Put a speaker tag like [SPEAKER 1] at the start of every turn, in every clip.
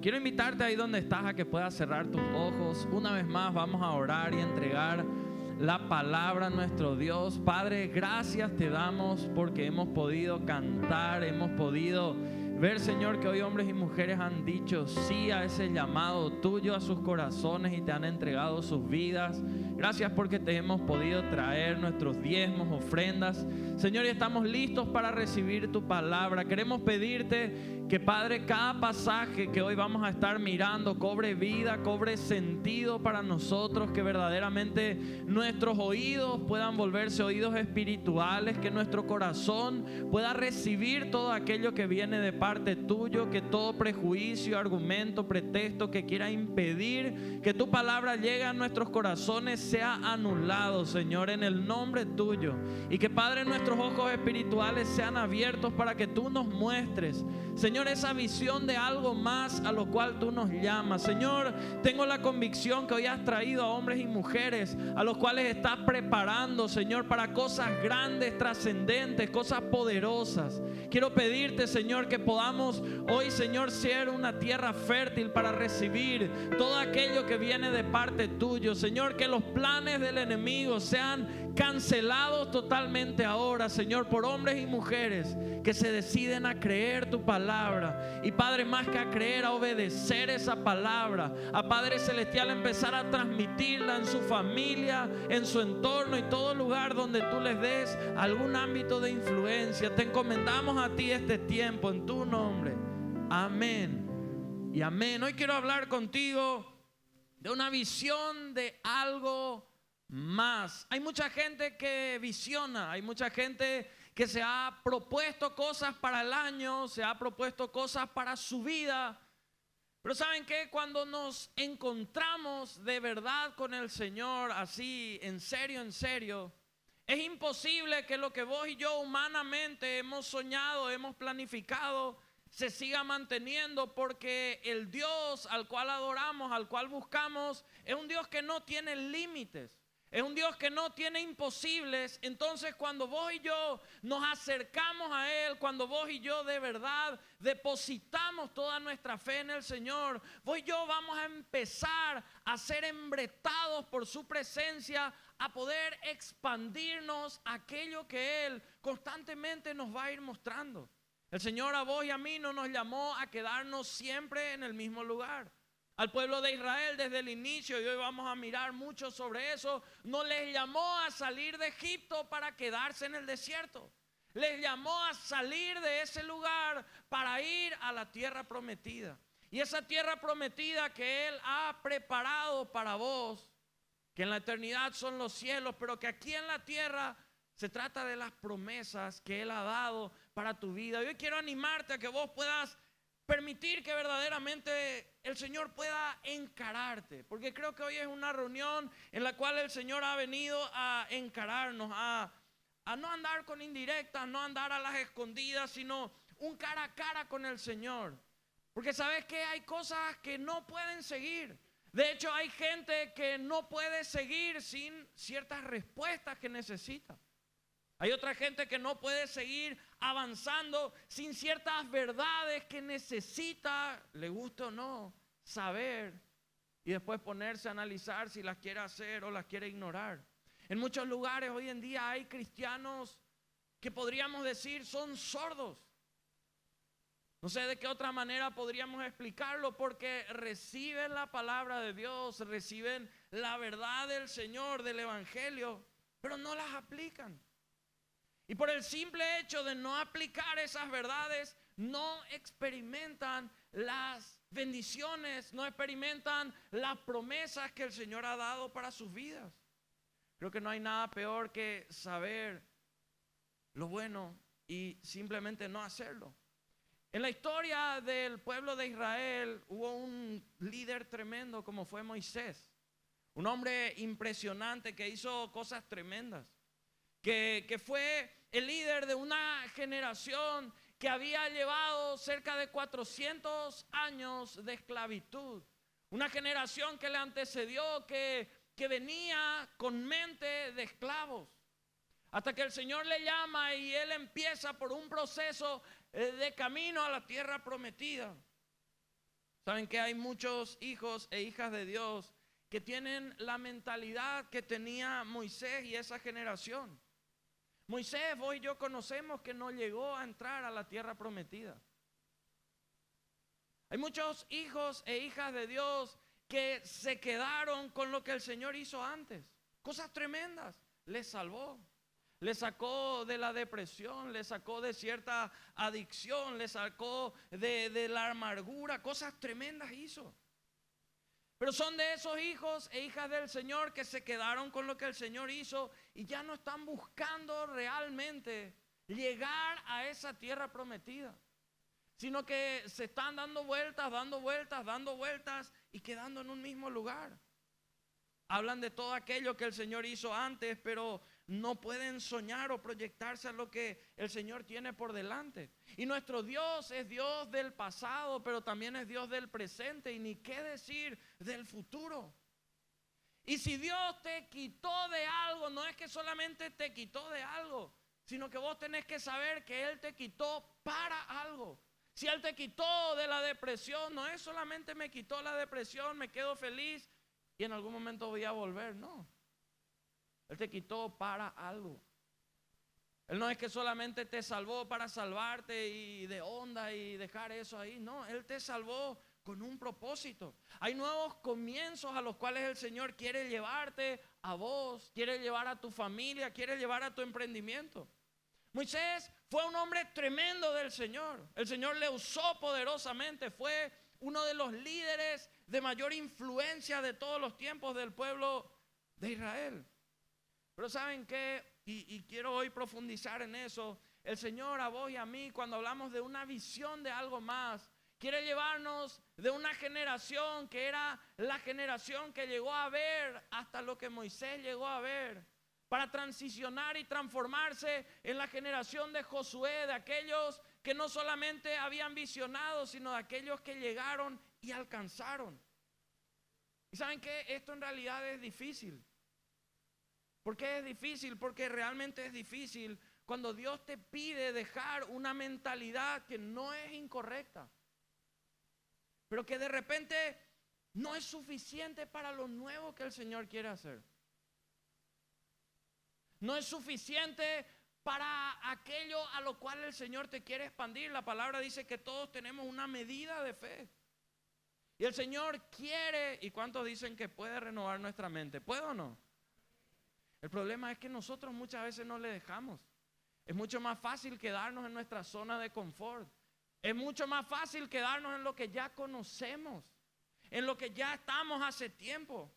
[SPEAKER 1] Quiero invitarte ahí donde estás a que puedas cerrar tus ojos. Una vez más vamos a orar y entregar la palabra a nuestro Dios. Padre, gracias te damos porque hemos podido cantar, hemos podido ver, Señor, que hoy hombres y mujeres han dicho sí a ese llamado tuyo a sus corazones y te han entregado sus vidas. Gracias porque te hemos podido traer nuestros diezmos, ofrendas. Señor, y estamos listos para recibir tu palabra. Queremos pedirte que, Padre, cada pasaje que hoy vamos a estar mirando cobre vida, cobre sentido para nosotros, que verdaderamente nuestros oídos puedan volverse oídos espirituales, que nuestro corazón pueda recibir todo aquello que viene de parte tuyo, que todo prejuicio, argumento, pretexto que quiera impedir que tu palabra llegue a nuestros corazones sea anulado, Señor, en el nombre tuyo. Y que, Padre, nuestros ojos espirituales sean abiertos para que tú nos muestres, Señor, esa visión de algo más a lo cual tú nos llamas. Señor, tengo la convicción que hoy has traído a hombres y mujeres a los cuales estás preparando, Señor, para cosas grandes, trascendentes, cosas poderosas. Quiero pedirte, Señor, que podamos hoy, Señor, ser una tierra fértil para recibir todo aquello que viene de parte tuyo. Señor, que los planes del enemigo sean cancelados totalmente ahora, Señor, por hombres y mujeres que se deciden a creer tu palabra. Y, Padre, más que a creer, a obedecer esa palabra, a Padre Celestial empezar a transmitirla en su familia, en su entorno y todo lugar donde tú les des algún ámbito de influencia. Te encomendamos a ti este tiempo en tu nombre. Amén y amén. Hoy quiero hablar contigo de una visión de algo más. Hay mucha gente que visiona, hay mucha gente que se ha propuesto cosas para el año, se ha propuesto cosas para su vida. Pero ¿saben qué? Cuando nos encontramos de verdad con el Señor, así en serio, es imposible que lo que vos y yo humanamente hemos soñado, hemos planificado, se siga manteniendo, porque el Dios al cual adoramos, al cual buscamos, es un Dios que no tiene límites. Es un Dios que no tiene imposibles. Entonces, cuando vos y yo nos acercamos a Él, cuando vos y yo de verdad depositamos toda nuestra fe en el Señor, vos y yo vamos a empezar a ser embretados por su presencia, a poder expandirnos aquello que Él constantemente nos va a ir mostrando. El Señor a vos y a mí no nos llamó a quedarnos siempre en el mismo lugar. Al pueblo de Israel desde el inicio, y hoy vamos a mirar mucho sobre eso, no les llamó a salir de Egipto para quedarse en el desierto. Les llamó a salir de ese lugar para ir a la tierra prometida. Y esa tierra prometida que Él ha preparado para vos, que en la eternidad son los cielos, pero que aquí en la tierra se trata de las promesas que Él ha dado para tu vida. Yo quiero animarte a que vos puedas permitir que verdaderamente el Señor pueda encararte, porque creo que hoy es una reunión en la cual el Señor ha venido a encararnos, a no andar con indirectas, no andar a las escondidas, sino un cara a cara con el Señor. Porque sabes que hay cosas que no pueden seguir. De hecho, hay gente que no puede seguir sin ciertas respuestas que necesita. Hay otra gente que no puede seguir avanzando sin ciertas verdades que necesita, le guste o no, saber y después ponerse a analizar si las quiere hacer o las quiere ignorar. En muchos lugares hoy en día hay cristianos que podríamos decir son sordos. No sé de qué otra manera podríamos explicarlo, porque reciben la palabra de Dios, reciben la verdad del Señor, del Evangelio, pero no las aplican. Y por el simple hecho de no aplicar esas verdades, no experimentan las bendiciones, no experimentan las promesas que el Señor ha dado para sus vidas. Creo que no hay nada peor que saber lo bueno y simplemente no hacerlo. En la historia del pueblo de Israel hubo un líder tremendo como fue Moisés. Un hombre impresionante que hizo cosas tremendas. Que fue el líder de una generación que había llevado cerca de 400 años de esclavitud. Una generación que le antecedió, que venía con mente de esclavos. Hasta que el Señor le llama y él empieza por un proceso de camino a la tierra prometida. Saben que hay muchos hijos e hijas de Dios que tienen la mentalidad que tenía Moisés y esa generación. Moisés, vos y yo conocemos que no llegó a entrar a la tierra prometida. Hay muchos hijos e hijas de Dios que se quedaron con lo que el Señor hizo antes. Cosas tremendas. Les salvó. Les sacó de la depresión, les sacó de cierta adicción, les sacó de la amargura. Cosas tremendas hizo. Pero son de esos hijos e hijas del Señor que se quedaron con lo que el Señor hizo y ya no están buscando realmente llegar a esa tierra prometida, sino que se están dando vueltas, dando vueltas, dando vueltas y quedando en un mismo lugar. Hablan de todo aquello que el Señor hizo antes, pero no pueden soñar o proyectarse a lo que el Señor tiene por delante. Y nuestro Dios es Dios del pasado, pero también es Dios del presente y ni qué decir del futuro. Y si Dios te quitó de algo, no es que solamente te quitó de algo, sino que vos tenés que saber que Él te quitó para algo. Si Él te quitó de la depresión, no es solamente me quitó la depresión, me quedo feliz y en algún momento voy a volver, no. Él te quitó para algo. Él no es que solamente te salvó para salvarte y de onda y dejar eso ahí. No, Él te salvó con un propósito. Hay nuevos comienzos a los cuales el Señor quiere llevarte a vos, quiere llevar a tu familia, quiere llevar a tu emprendimiento. Moisés fue un hombre tremendo del Señor. El Señor le usó poderosamente. Fue uno de los líderes de mayor influencia de todos los tiempos del pueblo de Israel. Pero ¿saben qué? Y quiero hoy profundizar en eso. El Señor a vos y a mí, cuando hablamos de una visión de algo más, quiere llevarnos de una generación que era la generación que llegó a ver hasta lo que Moisés llegó a ver, para transicionar y transformarse en la generación de Josué, de aquellos que no solamente habían visionado, sino de aquellos que llegaron y alcanzaron. ¿Y saben qué? Esto en realidad es difícil. ¿Por qué es difícil? Porque realmente es difícil cuando Dios te pide dejar una mentalidad que no es incorrecta, pero que de repente no es suficiente para lo nuevo que el Señor quiere hacer. No es suficiente para aquello a lo cual el Señor te quiere expandir. La palabra dice que todos tenemos una medida de fe. Y el Señor quiere, ¿y cuántos dicen que puede renovar nuestra mente? ¿Puede o no? El problema es que nosotros muchas veces no le dejamos. Es mucho más fácil quedarnos en nuestra zona de confort. Es mucho más fácil quedarnos en lo que ya conocemos, en lo que ya estamos hace tiempo.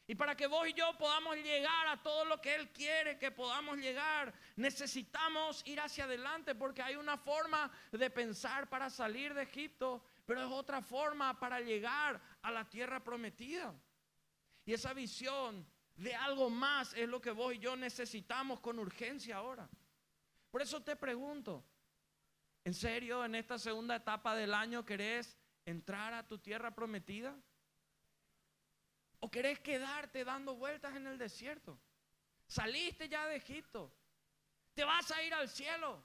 [SPEAKER 1] Y para que vos y yo podamos llegar a todo lo que Él quiere que podamos llegar, necesitamos ir hacia adelante, porque hay una forma de pensar para salir de Egipto, pero es otra forma para llegar a la tierra prometida. Y esa visión de algo más es lo que vos y yo necesitamos con urgencia ahora. Por eso te pregunto, ¿en serio en esta segunda etapa del año querés entrar a tu tierra prometida? ¿O querés quedarte dando vueltas en el desierto? Saliste ya de Egipto, te vas a ir al cielo,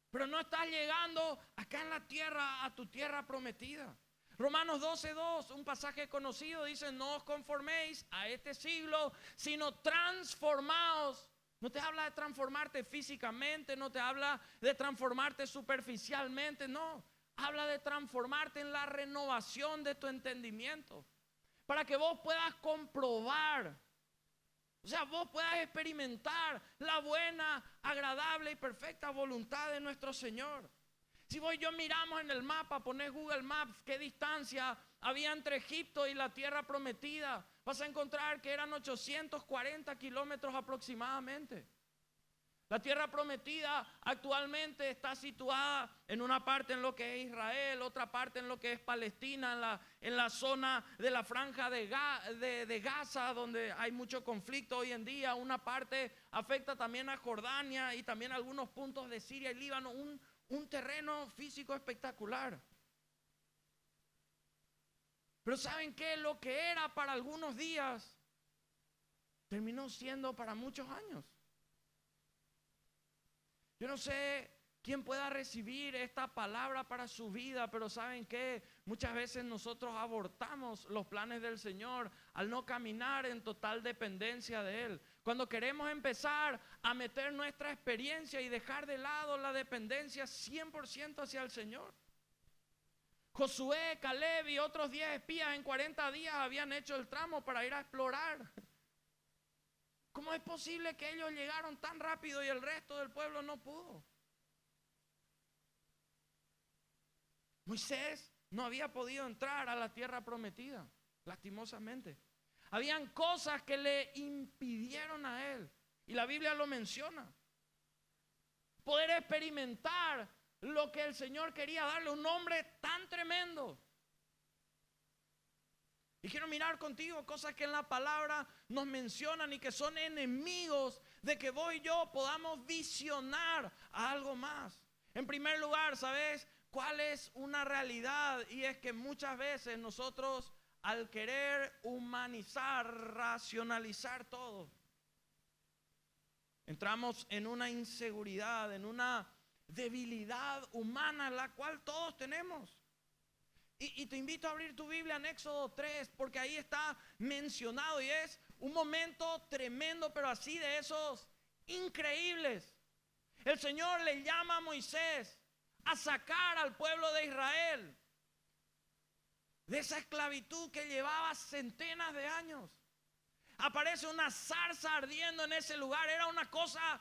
[SPEAKER 1] pero no estás llegando acá en la tierra a tu tierra prometida. Romanos 12:2, un pasaje conocido, dice: no os conforméis a este siglo, sino transformaos. No te habla de transformarte físicamente, no te habla de transformarte superficialmente, no. Habla de transformarte en la renovación de tu entendimiento, para que vos puedas comprobar, o sea, vos puedas experimentar la buena, agradable y perfecta voluntad de nuestro Señor. Si vos y yo miramos en el mapa, ponés Google Maps, qué distancia había entre Egipto y la tierra prometida, vas a encontrar que eran 840 kilómetros aproximadamente. La tierra prometida actualmente está situada en una parte en lo que es Israel, otra parte en lo que es Palestina, en la zona de la franja de Gaza, donde hay mucho conflicto hoy en día. Una parte afecta también a Jordania y también a algunos puntos de Siria y Líbano. Un terreno físico espectacular. Pero ¿saben qué? Lo que era para algunos días terminó siendo para muchos años. Yo no sé quien pueda recibir esta palabra para su vida. Pero ¿saben qué? Muchas veces nosotros abortamos los planes del Señor al no caminar en total dependencia de Él. Cuando queremos empezar a meter nuestra experiencia y dejar de lado la dependencia 100% hacia el Señor. Josué, Caleb y otros 10 espías en 40 días habían hecho el tramo para ir a explorar. ¿Cómo es posible que ellos llegaron tan rápido y el resto del pueblo no pudo? Moisés no había podido entrar a la tierra prometida, lastimosamente. Habían cosas que le impidieron a él, y la Biblia lo menciona. Poder experimentar lo que el Señor quería darle, un hombre tan tremendo. Y quiero mirar contigo cosas que en la palabra nos mencionan y que son enemigos de que vos y yo podamos visionar a algo más. En primer lugar, ¿sabes cuál es una realidad? Y es que muchas veces nosotros, al querer humanizar, racionalizar todo, entramos en una inseguridad, en una debilidad humana, la cual todos tenemos. Y te invito a abrir tu Biblia en Éxodo 3, porque ahí está mencionado y es un momento tremendo, pero así de esos increíbles. El Señor le llama a Moisés a sacar al pueblo de Israel de esa esclavitud que llevaba centenas de años. Aparece una zarza ardiendo en ese lugar. Era una cosa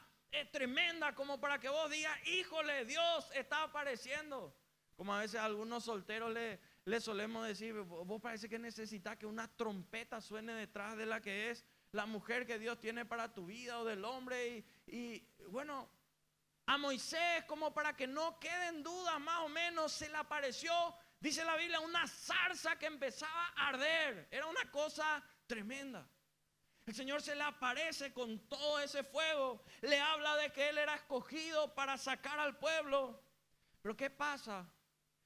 [SPEAKER 1] tremenda, como para que vos digas: híjole, Dios está apareciendo. Como a veces a algunos solteros le solemos decir: vos parece que necesitas que una trompeta suene detrás de la que es la mujer que Dios tiene para tu vida, o del hombre. Y bueno, a Moisés, como para que no queden dudas, más o menos, se le apareció, dice la Biblia, una zarza que empezaba a arder. Era una cosa tremenda. El Señor se le aparece con todo ese fuego, le habla de que Él era escogido para sacar al pueblo. Pero ¿qué pasa?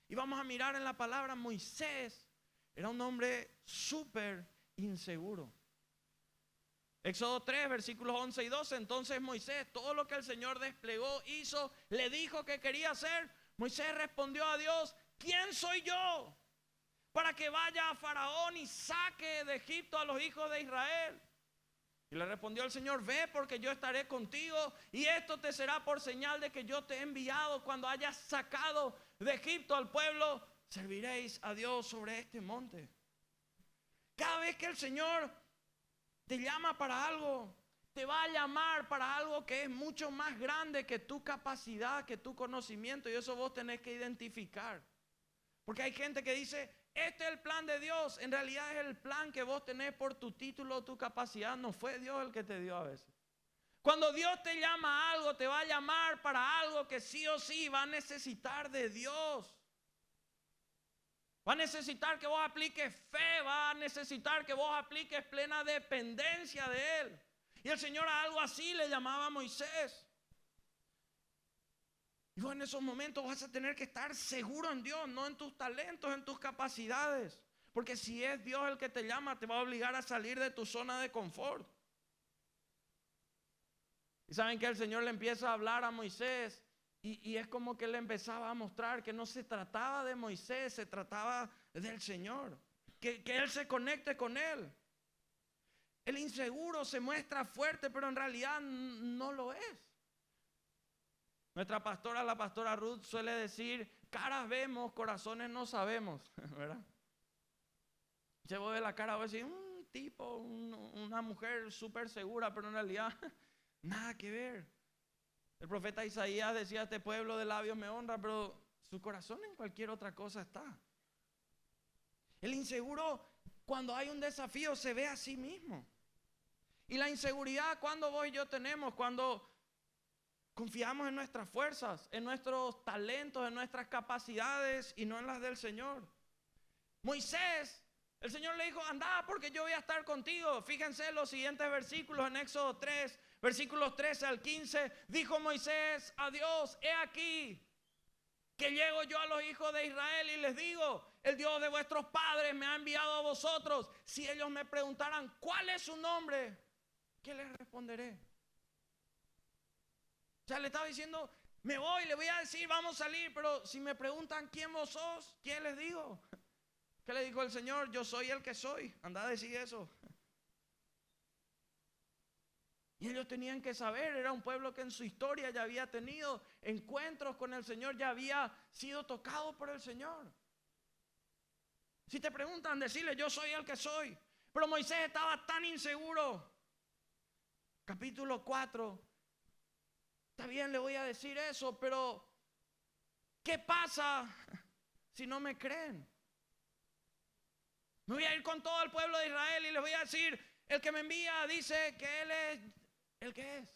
[SPEAKER 1] Y vamos a mirar en la palabra, Moisés era un hombre súper inseguro. Éxodo 3, versículos 11 y 12. Entonces Moisés, todo lo que el Señor desplegó, hizo, le dijo que quería hacer. Moisés respondió a Dios: ¿quién soy yo para que vaya a Faraón y saque de Egipto a los hijos de Israel? Y le respondió el Señor: ve, porque yo estaré contigo, y esto te será por señal de que yo te he enviado. Cuando hayas sacado de Egipto al pueblo, serviréis a Dios sobre este monte. Cada vez que el Señor te llama para algo, te va a llamar para algo que es mucho más grande que tu capacidad, que tu conocimiento, y eso vos tenés que identificar. Porque hay gente que dice: este es el plan de Dios. En realidad es el plan que vos tenés por tu título o tu capacidad. No fue Dios el que te dio a veces. Cuando Dios te llama a algo, te va a llamar para algo que sí o sí va a necesitar de Dios. Va a necesitar que vos apliques fe, va a necesitar que vos apliques plena dependencia de Él. Y el Señor a algo así le llamaba a Moisés. Y vos en esos momentos vas a tener que estar seguro en Dios, no en tus talentos, en tus capacidades. Porque si es Dios el que te llama, te va a obligar a salir de tu zona de confort. Y saben que el Señor le empieza a hablar a Moisés. Y es como que le empezaba a mostrar que no se trataba de Moisés, se trataba del Señor. Que Él se conecte con Él. El inseguro se muestra fuerte, pero en realidad no lo es. Nuestra pastora, la pastora Ruth, suele decir: caras vemos, corazones no sabemos, ¿verdad? Se ve la cara, voy a decir: un tipo, una mujer súper segura, pero en realidad nada que ver. El profeta Isaías decía: este pueblo de labios me honra, pero su corazón en cualquier otra cosa está. El inseguro, cuando hay un desafío, se ve a sí mismo. Y la inseguridad, cuando vos y yo tenemos, cuando confiamos en nuestras fuerzas, en nuestros talentos, en nuestras capacidades y no en las del Señor. Moisés, el Señor le dijo: anda, porque yo voy a estar contigo. Fíjense los siguientes versículos en Éxodo 3, versículos 13 al 15. Dijo Moisés a Dios: he aquí que llego yo a los hijos de Israel y les digo: el Dios de vuestros padres me ha enviado a vosotros. Si ellos me preguntaran: ¿cuál es su nombre?, ¿qué les responderé? O sea, le estaba diciendo: Me voy, le voy a decir, vamos a salir, pero si me preguntan quién vos sos, ¿qué les digo? ¿Qué le dijo el Señor? Yo soy el que soy. Anda a decir eso. Y ellos tenían que saber, era un pueblo que en su historia ya había tenido encuentros con el Señor, ya había sido tocado por el Señor. Si te preguntan, decirle, yo soy el que soy. Pero Moisés estaba tan inseguro. Capítulo 4. Está bien, le voy a decir eso, pero ¿qué pasa si no me creen? Me voy a ir con todo el pueblo de Israel y les voy a decir, el que me envía dice que Él es el que es.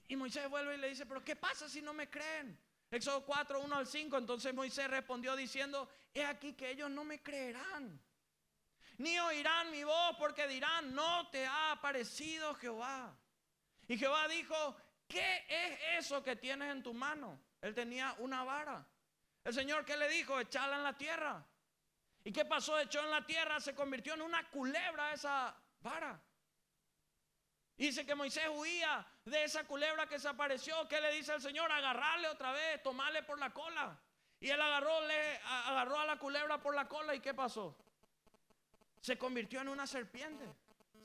[SPEAKER 1] Y Moisés vuelve y le dice, pero ¿qué pasa si no me creen? Éxodo 4, 1 al 5. Entonces Moisés respondió diciendo, he aquí que ellos no me creerán, ni oirán mi voz, porque dirán, no te ha aparecido Jehová. Y Jehová dijo, ¿qué es eso que tienes en tu mano? Él tenía una vara. El Señor, ¿qué le dijo? Echala en la tierra. ¿Y qué pasó? Echó en la tierra, se convirtió en una culebra esa vara. Y dice que Moisés huía de esa culebra que se apareció. ¿Qué le dice el Señor? Agarrarle otra vez, tomarle por la cola. Y él agarró a la culebra por la cola. ¿Y qué pasó? Se convirtió en una serpiente.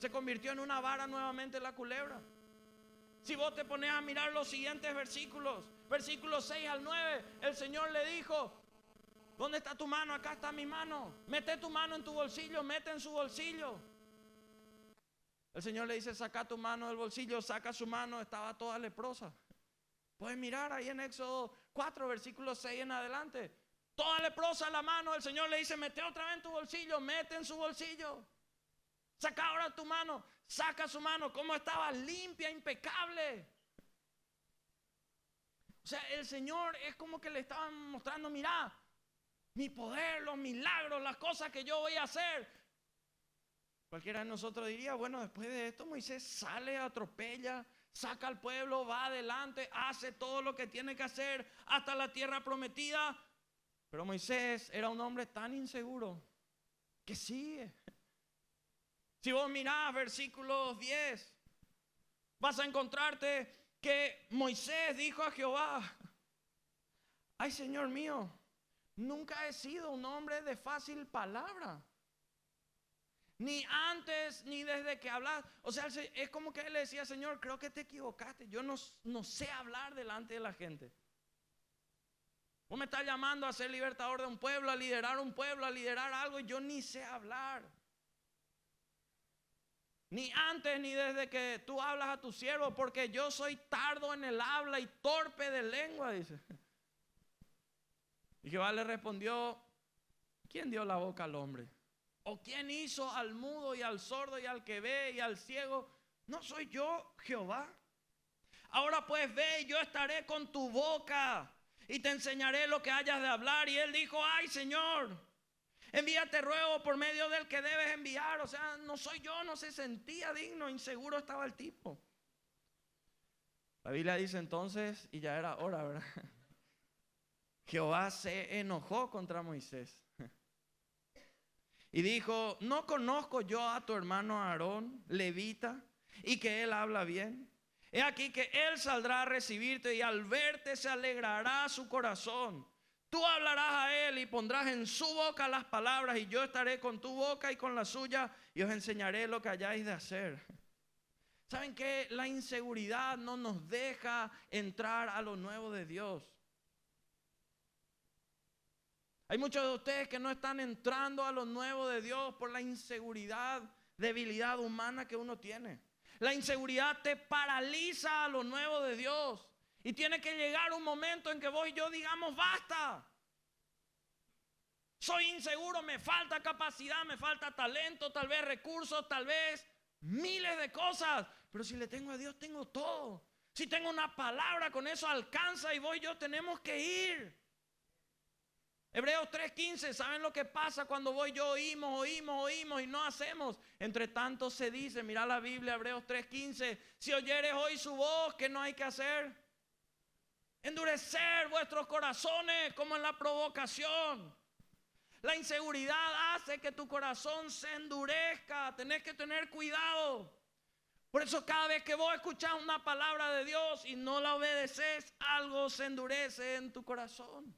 [SPEAKER 1] Se convirtió en una vara nuevamente la culebra. Si vos te pones a mirar los siguientes versículos, versículos 6 al 9, el Señor le dijo, ¿dónde está tu mano? Acá está mi mano. Mete tu mano en tu bolsillo, mete en su bolsillo. El Señor le dice, saca tu mano del bolsillo, saca su mano, estaba toda leprosa. Puedes mirar ahí en Éxodo 4, versículos 6 en adelante. Toda leprosa la mano, el Señor le dice, mete otra vez en tu bolsillo, mete en su bolsillo. Saca ahora tu mano, saca su mano, como estaba limpia, impecable. O sea, el Señor es como que le estaban mostrando, mirá, mi poder, los milagros, las cosas que yo voy a hacer. Cualquiera de nosotros diría, bueno, después de esto Moisés sale, atropella, saca al pueblo, va adelante, hace todo lo que tiene que hacer hasta la tierra prometida. Pero Moisés era un hombre tan inseguro que sigue. Si vos mirás versículos 10, vas a encontrarte que Moisés dijo a Jehová, ay Señor mío, nunca he sido un hombre de fácil palabra. Ni antes, ni desde que hablas. O sea, es como que él le decía, Señor, creo que te equivocaste. Yo no sé hablar delante de la gente. Vos me estás llamando a ser libertador de un pueblo, a liderar algo, y yo ni sé hablar. Ni antes, ni desde que tú hablas a tu siervo, porque yo soy tardo en el habla y torpe de lengua, dice. Y Jehová le respondió, ¿quién dio la boca al hombre? ¿O quién hizo al mudo y al sordo y al que ve y al ciego? ¿No soy yo, Jehová? Ahora pues ve, yo estaré con tu boca y te enseñaré lo que hayas de hablar. Y él dijo, ay Señor, envíate ruego por medio del que debes enviar. O sea, no soy yo, no se sentía digno, inseguro estaba el tipo. La Biblia dice entonces, y ya era hora, ¿verdad? Jehová se enojó contra Moisés. Y dijo, ¿no conozco yo a tu hermano Aarón, levita, y que él habla bien? He aquí que él saldrá a recibirte y al verte se alegrará su corazón. Tú hablarás a él y pondrás en su boca las palabras y yo estaré con tu boca y con la suya y os enseñaré lo que hayáis de hacer. ¿Saben qué? La inseguridad no nos deja entrar a lo nuevo de Dios. Hay muchos de ustedes que no están entrando a lo nuevo de Dios por la inseguridad, debilidad humana que uno tiene. La inseguridad te paraliza a lo nuevo de Dios. Y tiene que llegar un momento en que vos y yo digamos, basta. Soy inseguro, me falta capacidad, me falta talento, tal vez recursos, tal vez miles de cosas. Pero si le tengo a Dios, tengo todo. Si tengo una palabra, con eso alcanza y vos y yo tenemos que ir. Hebreos 3:15, ¿saben lo que pasa cuando vos y yo oímos y no hacemos? Entre tanto se dice, mira la Biblia, Hebreos 3:15, si oyeres hoy su voz, ¿qué no hay que hacer? Endurecer vuestros corazones como en la provocación. La inseguridad hace que tu corazón se endurezca, tenés que tener cuidado. Por eso cada vez que vos escuchás una palabra de Dios y no la obedeces, algo se endurece en tu corazón.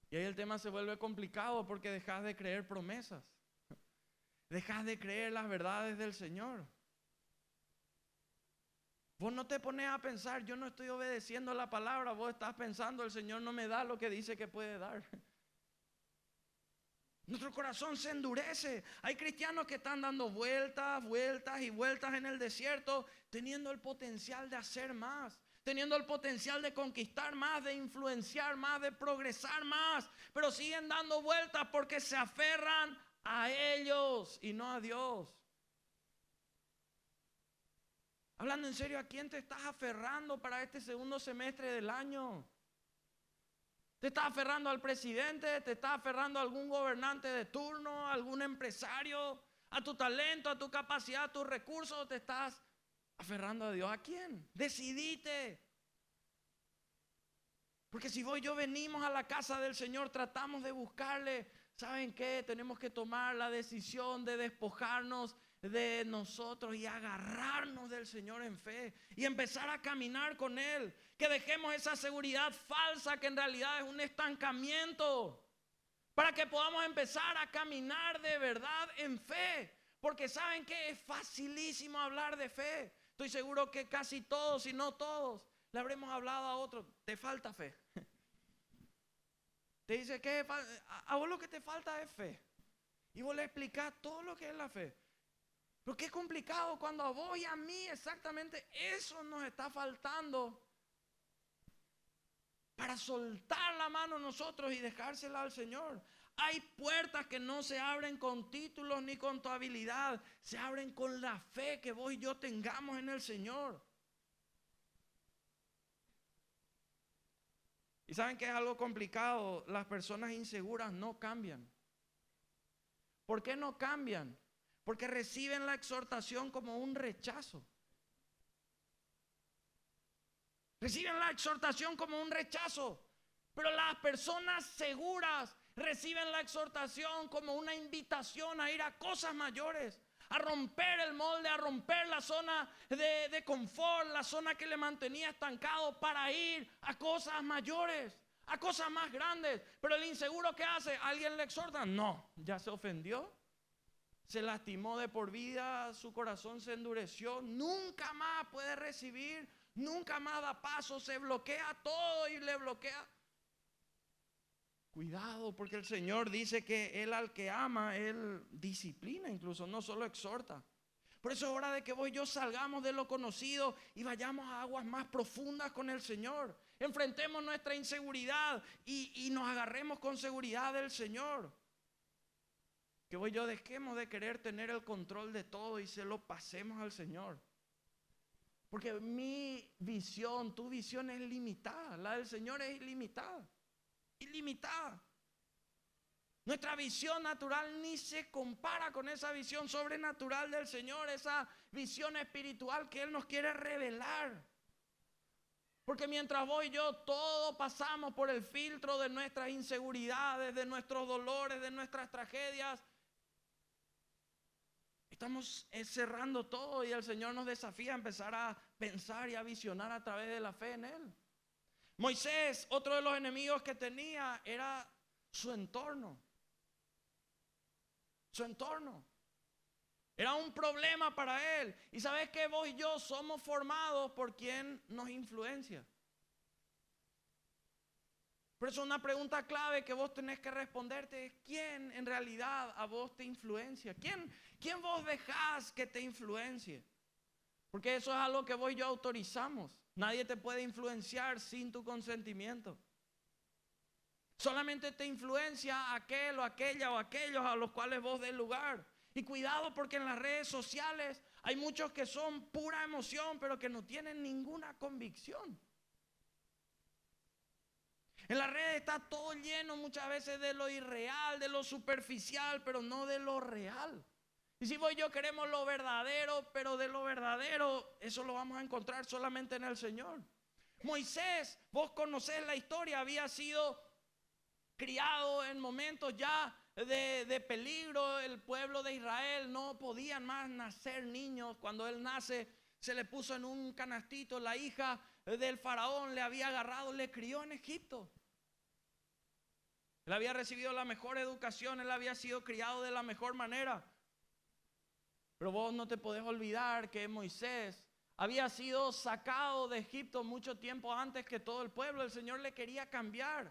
[SPEAKER 1] Y ahí el tema se vuelve complicado porque dejas de creer promesas. Dejas de creer las verdades del Señor. Vos no te pones a pensar, yo no estoy obedeciendo la palabra. Vos estás pensando, el Señor no me da lo que dice que puede dar. Nuestro corazón se endurece. Hay cristianos que están dando vueltas, vueltas y vueltas en el desierto, teniendo el potencial de hacer más, teniendo el potencial de conquistar más, de influenciar más, de progresar más, pero siguen dando vueltas porque se aferran a ellos y no a Dios. Hablando en serio, ¿a quién te estás aferrando para este segundo semestre del año? ¿Te estás aferrando al presidente? ¿Te estás aferrando a algún gobernante de turno? ¿A algún empresario? ¿A tu talento? ¿A tu capacidad? ¿A tus recursos? ¿O te estás aferrando a Dios? ¿A quién? Decidite. Porque si vos y yo venimos a la casa del Señor, tratamos de buscarle. ¿Saben qué? Tenemos que tomar la decisión de despojarnos de nosotros y agarrarnos del Señor en fe y empezar a caminar con Él. Que dejemos esa seguridad falsa que en realidad es un estancamiento, para que podamos empezar a caminar de verdad en fe. Porque ¿saben qué? Es facilísimo hablar de fe. Estoy seguro que casi todos, si no todos, le habremos hablado a otros. Te falta fe. Te dice que a vos lo que te falta es fe. Y vos le explicás todo lo que es la fe. Pero qué complicado cuando a vos y a mí exactamente eso nos está faltando para soltar la mano nosotros y dejársela al Señor. Hay puertas que no se abren con títulos ni con tu habilidad, se abren con la fe que vos y yo tengamos en el Señor. Y saben que es algo complicado, las personas inseguras no cambian. ¿Por qué no cambian? Porque reciben la exhortación como un rechazo. Reciben la exhortación como un rechazo. Pero las personas seguras reciben la exhortación como una invitación a ir a cosas mayores, a romper el molde, a romper la zona de confort, la zona que le mantenía estancado, para ir a cosas mayores, a cosas más grandes. Pero el inseguro, ¿qué hace? ¿Alguien le exhorta? No, ya se ofendió, se lastimó de por vida, su corazón se endureció, nunca más puede recibir, nunca más da paso, se bloquea todo y le bloquea. Cuidado, porque el Señor dice que Él al que ama, Él disciplina, incluso no solo exhorta. Por eso es hora de que vos y yo salgamos de lo conocido y vayamos a aguas más profundas con el Señor. Enfrentemos nuestra inseguridad y nos agarremos con seguridad del Señor. Que vos y yo dejemos de querer tener el control de todo y se lo pasemos al Señor. Porque mi visión, tu visión es limitada, la del Señor es ilimitada. Ilimitada. Nuestra visión natural ni se compara con esa visión sobrenatural del Señor, esa visión espiritual que Él nos quiere revelar. Porque mientras vos y yo todos pasamos por el filtro de nuestras inseguridades, de nuestros dolores, de nuestras tragedias, estamos cerrando todo y el Señor nos desafía a empezar a pensar y a visionar a través de la fe en Él. Moisés, otro de los enemigos que tenía era su entorno. Su entorno. Era un problema para él. Y sabes que vos y yo somos formados por quien nos influencia. Por eso una pregunta clave que vos tenés que responderte es: ¿quién en realidad a vos te influencia? ¿Quién vos dejás que te influencie? Porque eso es algo que vos y yo autorizamos. Nadie te puede influenciar sin tu consentimiento. Solamente te influencia aquel o aquella o aquellos a los cuales vos des lugar. Y cuidado, porque en las redes sociales hay muchos que son pura emoción, pero que no tienen ninguna convicción. En las redes está todo lleno muchas veces de lo irreal, de lo superficial, pero no de lo real. Y si vos y yo queremos lo verdadero, pero de lo verdadero, eso lo vamos a encontrar solamente en el Señor. Moisés, vos conocés la historia, había sido criado en momentos ya de peligro. El pueblo de Israel no podían más nacer niños. Cuando él nace, se le puso en un canastito. La hija del faraón le había agarrado, le crió en Egipto. Él había recibido la mejor educación, él había sido criado de la mejor manera. Pero vos no te podés olvidar que Moisés había sido sacado de Egipto mucho tiempo antes que todo el pueblo. El Señor le quería cambiar.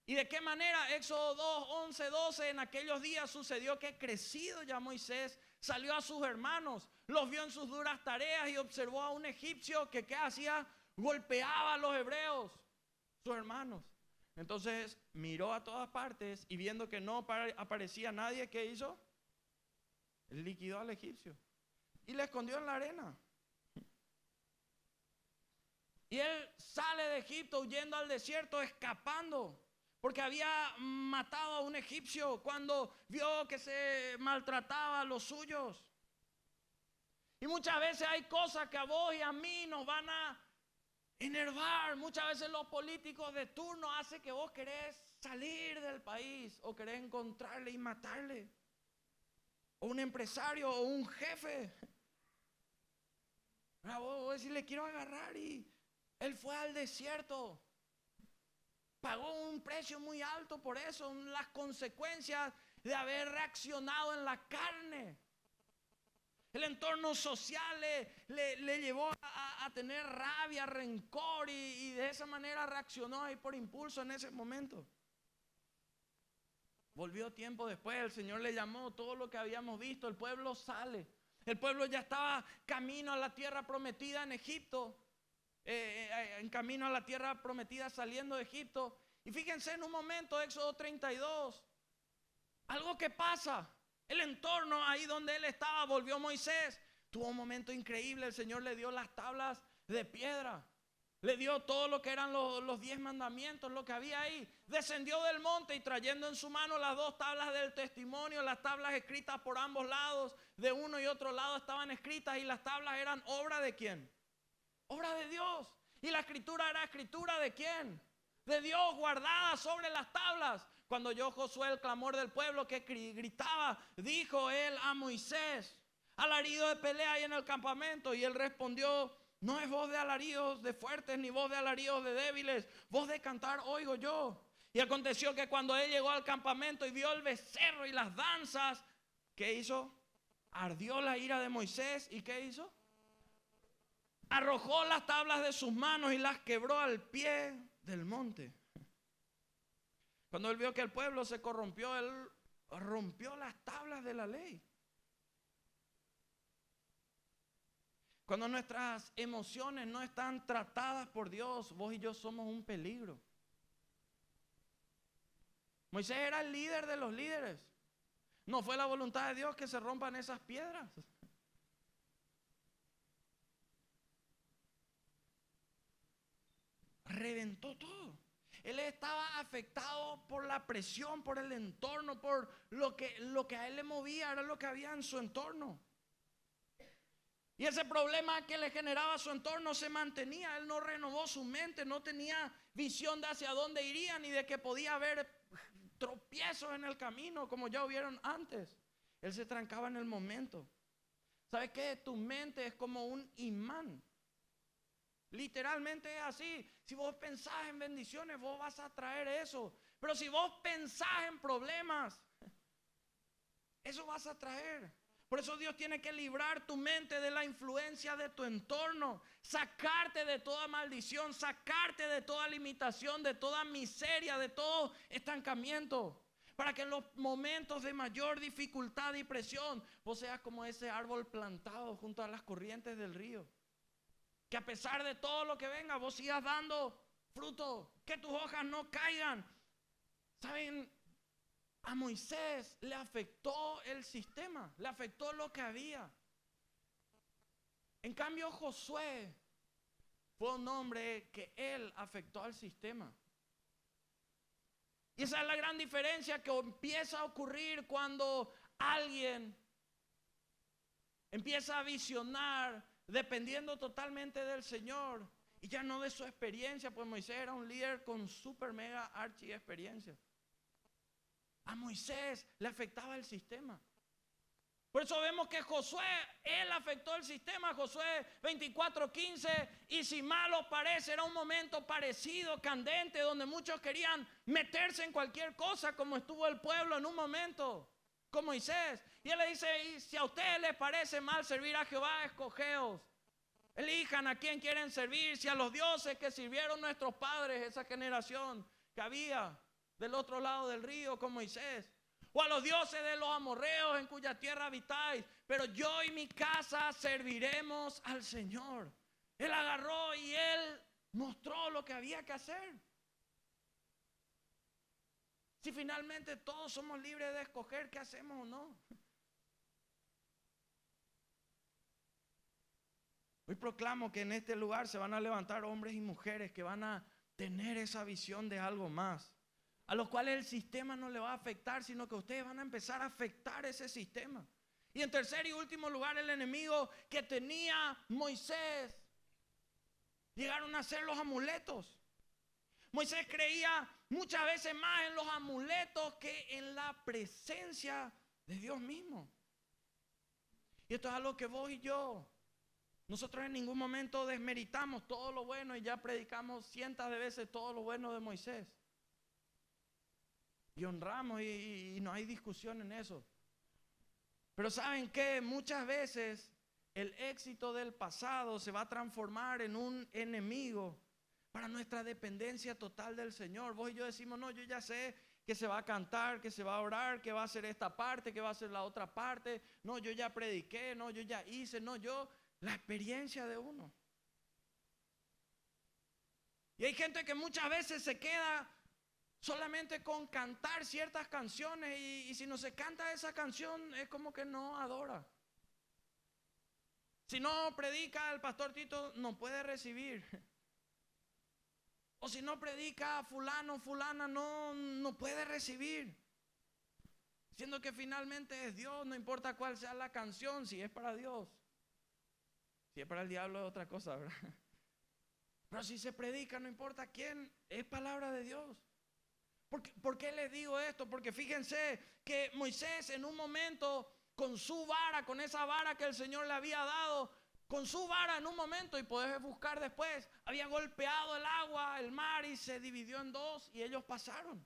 [SPEAKER 1] ¿Y de qué manera? Éxodo 2, 11, 12, en aquellos días sucedió que crecido ya Moisés salió a sus hermanos, los vio en sus duras tareas y observó a un egipcio que ¿qué hacía? Golpeaba a los hebreos, sus hermanos. Entonces miró a todas partes y viendo que no aparecía nadie, ¿qué hizo? Liquidó al egipcio y le escondió en la arena. Y él sale de Egipto huyendo al desierto, escapando, porque había matado a un egipcio cuando vio que se maltrataba a los suyos. Y muchas veces hay cosas que a vos y a mí nos van a enervar. Muchas veces los políticos de turno hacen que vos querés salir del país o querés encontrarle y matarle. O un empresario o un jefe. Vos decís, le quiero agarrar, y él fue al desierto. Pagó un precio muy alto por eso, las consecuencias de haber reaccionado en la carne. El entorno social le llevó a tener rabia, rencor, y de esa manera reaccionó ahí por impulso en ese momento. Volvió tiempo después, el Señor le llamó, todo lo que habíamos visto, el pueblo sale. El pueblo ya estaba camino a la tierra prometida en Egipto, en camino a la tierra prometida saliendo de Egipto. Y fíjense en un momento, Éxodo 32, algo que pasa. El entorno ahí donde él estaba, volvió Moisés, tuvo un momento increíble. El Señor le dio las tablas de piedra, le dio todo lo que eran los 10 mandamientos, lo que había ahí. Descendió del monte y trayendo en su mano las 2 tablas del testimonio, las tablas escritas por ambos lados, de uno y otro lado estaban escritas, y las tablas eran obra de ¿quién? Obra de Dios. Y la escritura era escritura de ¿quién? De Dios, guardada sobre las tablas. Cuando oyó Josué el clamor del pueblo que gritaba, dijo él a Moisés: alarido de pelea hay en el campamento. Y él respondió: no es voz de alaridos de fuertes, ni voz de alaridos de débiles, voz de cantar oigo yo. Y aconteció que cuando él llegó al campamento y vio el becerro y las danzas, ¿qué hizo? Ardió la ira de Moisés. ¿Y qué hizo? Arrojó las tablas de sus manos y las quebró al pie del monte. Cuando él vio que el pueblo se corrompió, él rompió las tablas de la ley. Cuando nuestras emociones no están tratadas por Dios, vos y yo somos un peligro. Moisés era el líder de los líderes. No fue la voluntad de Dios que se rompan esas piedras. Reventó todo. Él estaba afectado por la presión, por el entorno, por lo que a él le movía, era lo que había en su entorno. Y ese problema que le generaba su entorno se mantenía. Él no renovó su mente, no tenía visión de hacia dónde iría, ni de que podía haber tropiezos en el camino como ya hubieron antes. Él se trancaba en el momento. ¿Sabes qué? Tu mente es como un imán. Literalmente es así. Si vos pensás en bendiciones, vos vas a traer eso. Pero si vos pensás en problemas, eso vas a traer. Por eso Dios tiene que librar tu mente de la influencia de tu entorno, sacarte de toda maldición, sacarte de toda limitación, de toda miseria, de todo estancamiento, para que en los momentos de mayor dificultad y presión vos seas como ese árbol plantado junto a las corrientes del río, que a pesar de todo lo que venga vos sigas dando fruto, que tus hojas no caigan. ¿Saben? A Moisés le afectó el sistema, le afectó lo que había. En cambio, Josué fue un hombre que él afectó al sistema. Y esa es la gran diferencia que empieza a ocurrir cuando alguien empieza a visionar dependiendo totalmente del Señor y ya no de su experiencia, pues Moisés era un líder con super mega archi experiencia. A Moisés le afectaba el sistema. Por eso vemos que Josué, él afectó el sistema. Josué 24:15, y si mal os parece, era un momento parecido, candente, donde muchos querían meterse en cualquier cosa, como estuvo el pueblo en un momento con Moisés. Y él le dice, y si a ustedes les parece mal servir a Jehová, escogeos, elijan a quién quieren servir, si a los dioses que sirvieron nuestros padres, esa generación que había del otro lado del río con Moisés, o a los dioses de los amorreos en cuya tierra habitáis, pero yo y mi casa serviremos al Señor. Él agarró y él mostró lo que había que hacer. Si finalmente todos somos libres de escoger qué hacemos o no. Hoy proclamo que en este lugar se van a levantar hombres y mujeres que van a tener esa visión de algo más, a los cuales el sistema no le va a afectar, sino que ustedes van a empezar a afectar ese sistema. Y en tercer y último lugar, el enemigo que tenía Moisés, llegaron a ser los amuletos. Moisés creía muchas veces más en los amuletos que en la presencia de Dios mismo. Y esto es algo que vos y yo, nosotros en ningún momento desmeritamos todo lo bueno, y ya predicamos cientos de veces todo lo bueno de Moisés. Y honramos y no hay discusión en eso. Pero ¿saben qué? Muchas veces el éxito del pasado se va a transformar en un enemigo para nuestra dependencia total del Señor. Vos y yo decimos, no, yo ya sé que se va a cantar, que se va a orar, que va a hacer esta parte, que va a hacer la otra parte. No, yo ya prediqué, no, yo ya hice, no, yo, la experiencia de uno. Y hay gente que muchas veces se queda solamente con cantar ciertas canciones, y si no se canta esa canción es como que no adora. Si no predica el pastor Tito, no puede recibir. O si no predica fulano, fulana, no puede recibir. Siendo que finalmente es Dios, no importa cuál sea la canción, si es para Dios. Si es para el diablo es otra cosa, ¿verdad? Pero si se predica, no importa quién, es palabra de Dios. ¿Por qué les digo esto? Porque fíjense que Moisés en un momento, con su vara, con esa vara que el Señor le había dado, con su vara en un momento, y podés buscar después, había golpeado el agua, el mar, y se dividió en dos y ellos pasaron.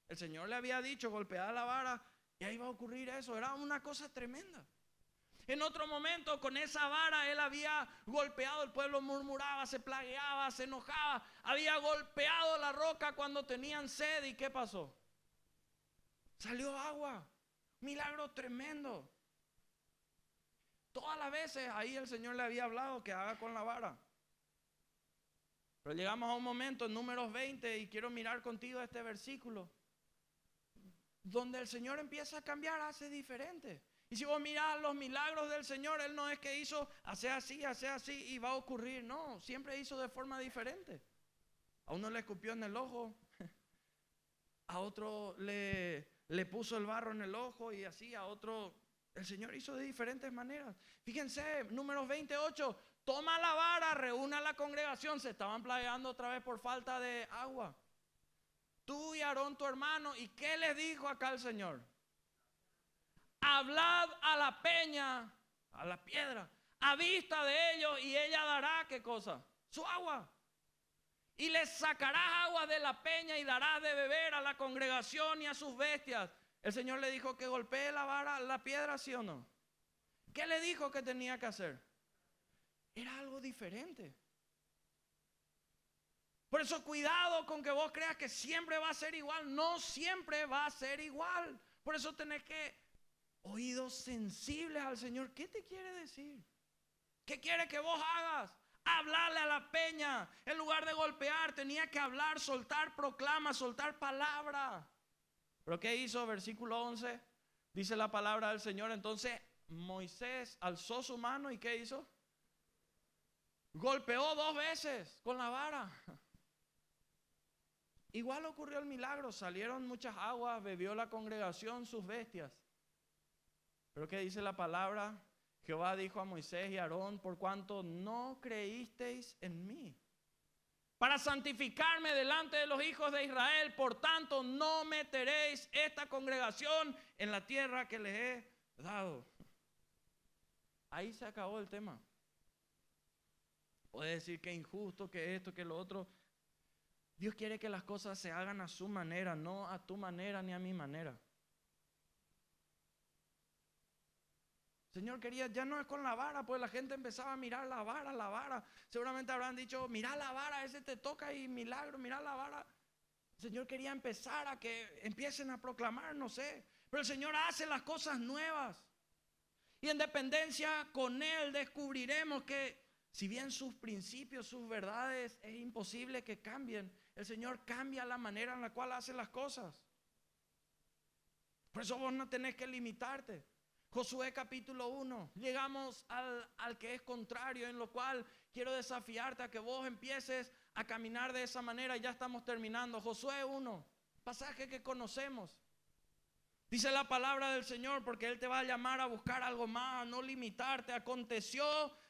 [SPEAKER 1] El Señor le había dicho, golpead la vara y ahí va a ocurrir eso. Era una cosa tremenda. En otro momento, con esa vara él había golpeado, el pueblo murmuraba, se plagueaba, se enojaba. Había golpeado la roca cuando tenían sed, ¿y qué pasó? Salió agua. Milagro tremendo. Todas las veces ahí el Señor le había hablado que haga con la vara. Pero llegamos a un momento en Números 20, y quiero mirar contigo este versículo, donde el Señor empieza a cambiar, hace diferente. Y si vos mirás los milagros del Señor, Él no es que hizo hace así y va a ocurrir. No, siempre hizo de forma diferente. A uno le escupió en el ojo, a otro le puso el barro en el ojo, y así a otro. El Señor hizo de diferentes maneras. Fíjense, Números 28, toma la vara, reúne a la congregación. Se estaban plagueando otra vez por falta de agua. Tú y Aarón tu hermano. ¿Y qué les dijo acá el Señor? Hablad a la peña, a la piedra, a vista de ellos, y ella dará, ¿qué cosa? Su agua. Y les sacarás agua de la peña y darás de beber a la congregación y a sus bestias. El Señor le dijo que golpee la vara, la piedra, ¿sí o no? ¿Qué le dijo que tenía que hacer? Era algo diferente. Por eso cuidado con que vos creas que siempre va a ser igual. No siempre va a ser igual. Por eso tenés que oídos sensibles al Señor. ¿Qué te quiere decir? ¿Qué quiere que vos hagas? Hablarle a la peña. En lugar de golpear, tenía que hablar, soltar proclama, soltar palabra. ¿Pero qué hizo? Versículo 11. Dice la palabra del Señor. Entonces Moisés alzó su mano, ¿y qué hizo? Golpeó 2 veces con la vara. Igual ocurrió el milagro. Salieron muchas aguas, bebió la congregación sus bestias. Pero ¿qué dice la palabra? Jehová dijo a Moisés y a Aarón: por cuanto no creísteis en mí, para santificarme delante de los hijos de Israel. Por tanto, no meteréis esta congregación en la tierra que les he dado. Ahí se acabó el tema. Puede decir que es injusto, que esto, que lo otro. Dios quiere que las cosas se hagan a su manera, no a tu manera ni a mi manera. Señor quería, ya no es con la vara, pues la gente empezaba a mirar la vara, la vara. Seguramente habrán dicho, mira la vara, ese te toca y milagro, mira la vara. El Señor quería empezar a que empiecen a proclamar, no sé. Pero el Señor hace las cosas nuevas. Y en dependencia con Él descubriremos que si bien sus principios, sus verdades es imposible que cambien, el Señor cambia la manera en la cual hace las cosas. Por eso vos no tenés que limitarte. Josué capítulo 1, llegamos al que es contrario, en lo cual quiero desafiarte a que vos empieces a caminar de esa manera. Ya estamos terminando. Josué 1, pasaje que conocemos. Dice la palabra del Señor, porque Él te va a llamar a buscar algo más, a no limitarte. Aconteció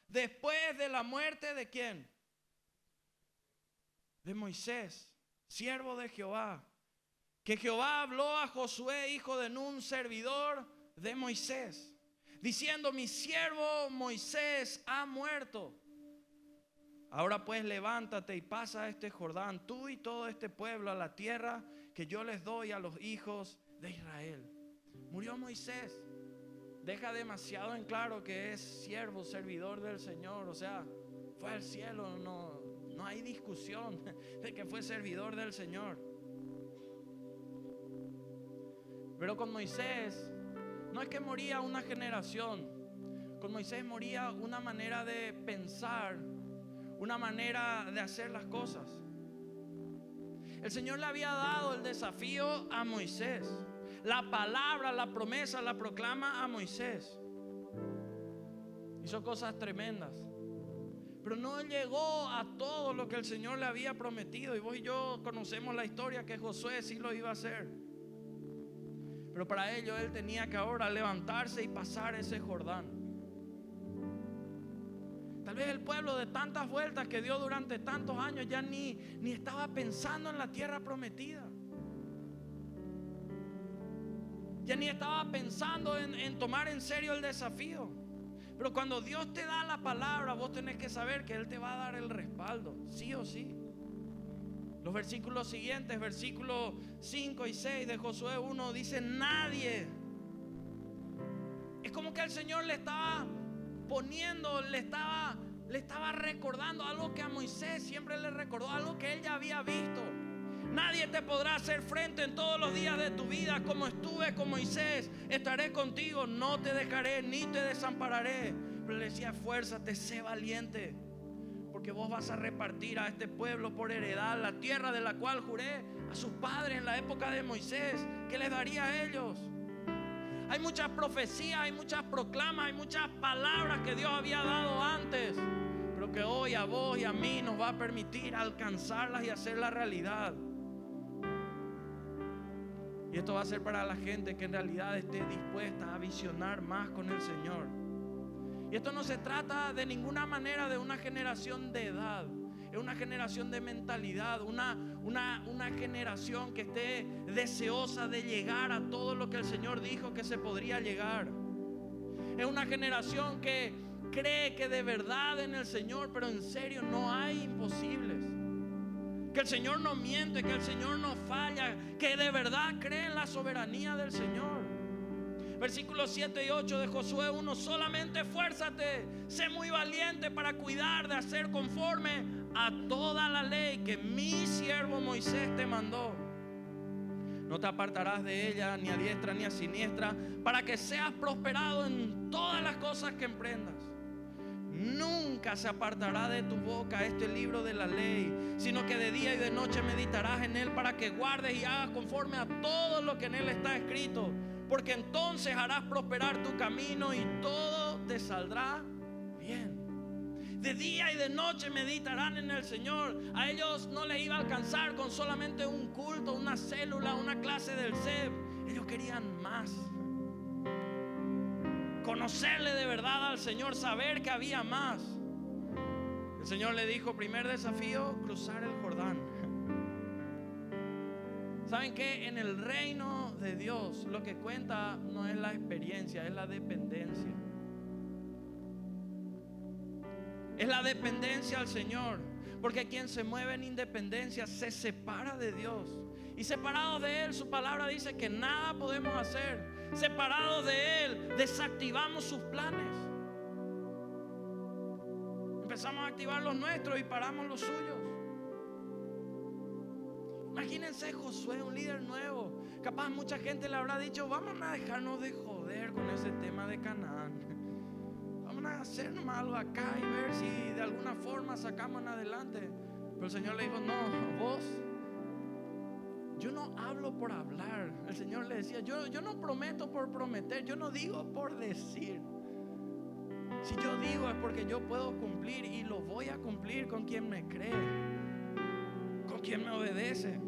[SPEAKER 1] después de la muerte ¿de quién? De Moisés, siervo de Jehová, que Jehová habló a Josué, hijo de Nun, servidor de Moisés, diciendo: mi siervo Moisés ha muerto. Ahora pues levántate y pasa este Jordán, tú y todo este pueblo, a la tierra que yo les doy a los hijos de Israel. Murió Moisés. Deja demasiado en claro que es siervo, servidor del Señor. O sea, fue al cielo, no hay discusión de que fue servidor del Señor. Pero con Moisés no es que moría una generación, con Moisés moría una manera de pensar, una manera de hacer las cosas. El Señor le había dado el desafío a Moisés. La palabra, la promesa la proclama a Moisés. Hizo cosas tremendas, pero no llegó a todo lo que el Señor le había prometido. Y vos y yo conocemos la historia, que Josué sí lo iba a hacer. Pero para ello él tenía que ahora levantarse y pasar ese Jordán. Tal vez el pueblo, de tantas vueltas que dio durante tantos años, ya ni estaba pensando en la tierra prometida. Ya ni estaba pensando en tomar en serio el desafío. Pero cuando Dios te da la palabra, vos tenés que saber que Él te va a dar el respaldo, sí o sí. Los versículos siguientes, versículos 5 y 6 de Josué 1, dice: nadie. Es como que el Señor le estaba poniendo, le estaba recordando algo que a Moisés siempre le recordó, algo que él ya había visto. Nadie te podrá hacer frente en todos los días de tu vida. Como estuve con Moisés, estaré contigo, no te dejaré ni te desampararé. Pero le decía: esfuérzate, sé valiente, porque vos vas a repartir a este pueblo por heredad la tierra de la cual juré a sus padres en la época de Moisés que les daría a ellos. Hay muchas profecías, hay muchas proclamas, hay muchas palabras que Dios había dado antes, pero que hoy a vos y a mí nos va a permitir alcanzarlas y hacerlas realidad. Y esto va a ser para la gente que en realidad esté dispuesta a visionar más con el Señor. Y esto no se trata de ninguna manera de una generación de edad. Es una generación de mentalidad, una generación que esté deseosa de llegar a todo lo que el Señor dijo que se podría llegar. Es una generación que cree que de verdad en el Señor, pero en serio no hay imposibles. Que el Señor no miente, que el Señor no falla, que de verdad cree en la soberanía del Señor. Versículos 7 y 8 de Josué 1: solamente esfuérzate, sé muy valiente para cuidar de hacer conforme a toda la ley que mi siervo Moisés te mandó. No te apartarás de ella ni a diestra ni a siniestra, para que seas prosperado en todas las cosas que emprendas. Nunca se apartará de tu boca este libro de la ley, sino que de día y de noche meditarás en él, para que guardes y hagas conforme a todo lo que en él está escrito, porque entonces harás prosperar tu camino y todo te saldrá bien. De día y de noche meditarán en el Señor. A ellos no les iba a alcanzar con solamente un culto, una célula, una clase del CEP. Ellos querían más. Conocerle de verdad al Señor, saber que había más. El Señor le dijo, primer desafío, cruzar el Jordán. ¿Saben qué? En el reino de Dios lo que cuenta no es la experiencia, es la dependencia. Es la dependencia al Señor. Porque quien se mueve en independencia se separa de Dios. Y separados de Él, su palabra dice que nada podemos hacer. Separados de Él, desactivamos sus planes. Empezamos a activar los nuestros y paramos los suyos. Imagínense Josué, un líder nuevo. Capaz mucha gente le habrá dicho, vamos a dejarnos de joder con ese tema de Canaán. Vamos a hacer nomás algo acá y ver si de alguna forma sacamos en adelante. Pero el Señor le dijo, no, vos, yo no hablo por hablar. El Señor le decía, yo no prometo por prometer, yo no digo por decir. Si yo digo es porque yo puedo cumplir y lo voy a cumplir con quien me cree, con quien me obedece.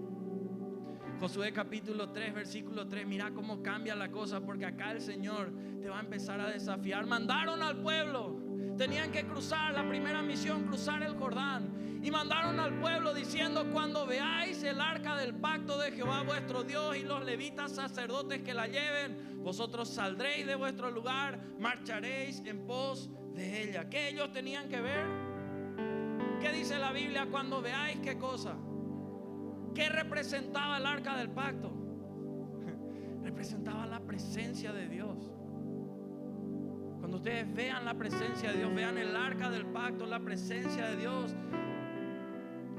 [SPEAKER 1] Josué capítulo 3 versículo 3, mira cómo cambia la cosa, porque acá el Señor te va a empezar a desafiar. Mandaron al pueblo, tenían que cruzar la primera misión, cruzar el Jordán, y mandaron al pueblo diciendo, cuando veáis el arca del pacto de Jehová vuestro Dios y los levitas sacerdotes que la lleven, vosotros saldréis de vuestro lugar, marcharéis en pos de ella. ¿Qué ellos tenían que ver? ¿Qué dice la Biblia? Cuando veáis, ¿qué cosa? ¿Qué representaba el arca del pacto? Representaba la presencia de Dios. Cuando ustedes vean la presencia de Dios, vean el arca del pacto, la presencia de Dios.